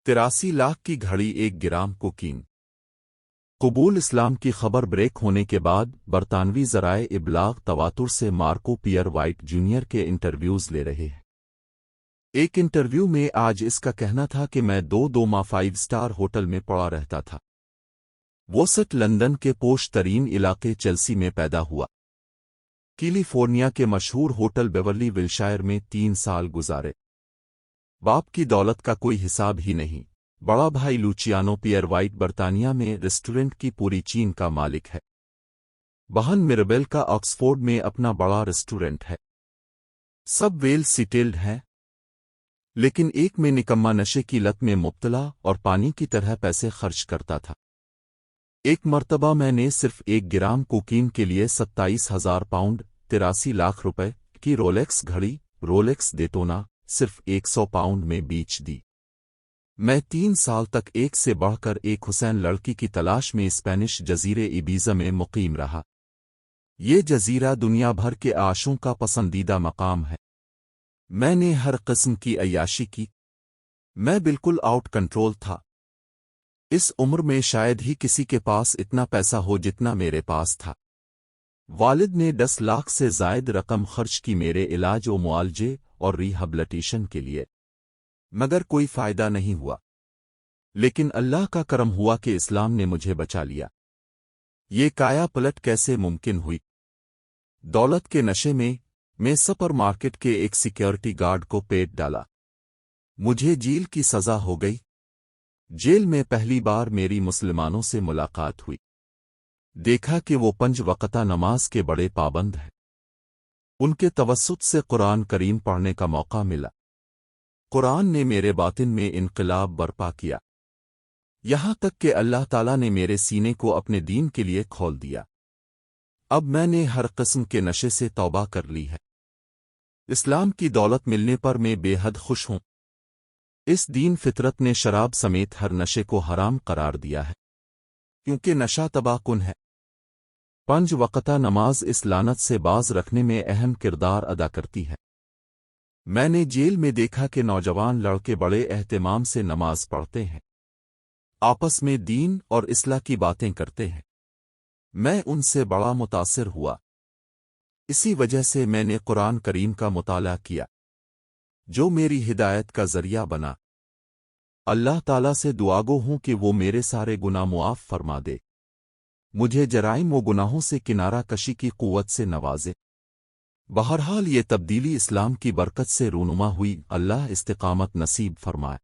83 लाख की घड़ी 1 ग्राम कोकीन। कबूल इस्लाम की खबर ब्रेक होने के बाद बरतानवी ज़राए इबलाग तवातुर से मार्को पियर वाइट जूनियर के इंटरव्यूज़ ले रहे हैं। एक इंटरव्यू में आज इसका कहना था कि मैं दो माह 5 स्टार होटल में पड़ा रहता था। वो सट लंदन के पोश तरीन इलाके चेल्सी में पैदा हुआ। कैलिफोर्निया के मशहूर होटल बेवर्ली विल्शायर में 3 साल गुजारे। बाप की दौलत का कोई हिसाब ही नहीं। बड़ा भाई लुचियानो पियर वाइट बर्तानिया में रेस्टोरेंट की पूरी चीन का मालिक है। बहन मिराबेल का ऑक्सफोर्ड में अपना बड़ा रेस्टोरेंट है। सब वेल सेटल्ड हैं, लेकिन एक में निकम्मा नशे की लत में मुब्तला और पानी की तरह पैसे खर्च करता था। एक मर्तबा मैंने सिर्फ 1 ग्राम कोकीन के लिए 27,000 पाउंड 83 लाख रुपए की रोलेक्स घड़ी रोलेक्स डेटोना सिर्फ 100 पाउंड में बेच दी। मैं 3 साल तक एक से बढ़कर एक हुसैन लड़की की तलाश में स्पेनिश जजीरे इबीजा में मुकीम रहा। ये जजीरा दुनिया भर के आशों का पसंदीदा मकाम है। मैंने हर किस्म की अय्याशी की। मैं बिल्कुल आउट कंट्रोल था। इस उम्र में शायद ही किसी के पास इतना पैसा हो जितना मेरे पास था। वालिद ने 10 लाख से ज़ायद रकम खर्च की मेरे इलाज व मुआलजे और रिहैबिलिटेशन के लिए, मगर कोई फ़ायदा नहीं हुआ। लेकिन अल्लाह का करम हुआ कि इस्लाम ने मुझे बचा लिया। ये काया पलट कैसे मुमकिन हुई? दौलत के नशे में मैं सुपरमार्केट के एक सिक्योरिटी गार्ड को पेट डाला। मुझे जेल की सज़ा हो गई। जेल में पहली बार मेरी मुसलमानों से मुलाकात हुई। देखा कि वो 5 वक़्ता नमाज के बड़े पाबंद हैं। उनके तवस्सुत से कुरान करीम पढ़ने का मौका मिला। कुरान ने मेरे बातिन में इनक़िलाब बर्पा किया। यहाँ तक कि अल्लाह ताला ने मेरे सीने को अपने दीन के लिए खोल दिया। अब मैंने हर किस्म के नशे से तौबा कर ली है। इस्लाम की दौलत मिलने पर मैं बेहद खुश हूँ। इस दीन फितरत ने शराब समेत हर नशे को हराम करार दिया है, क्योंकि नशा तबाहकुन है। 5 वक़्ता नमाज इस लानत से बाज रखने में अहम किरदार अदा करती है। मैंने जेल में देखा कि नौजवान लड़के बड़े एहतिमाम से नमाज पढ़ते हैं, आपस में दीन और इस्लाह की बातें करते हैं। मैं उनसे बड़ा मुतासिर हुआ। इसी वजह से मैंने कुरान करीम का मुताला किया, जो मेरी हिदायत का ज़रिया बना। अल्लाह ताला से दुआगो हूँ कि वो मेरे सारे गुनाह मुआफ़ फरमा दे, मुझे जराइम व गुनाहों से किनारा कशी की क़ुव्वत से नवाजे। बहरहाल ये तब्दीली इस्लाम की बरकत से रूनुमा हुई। अल्लाह इस्तिक़ामत नसीब फरमाए।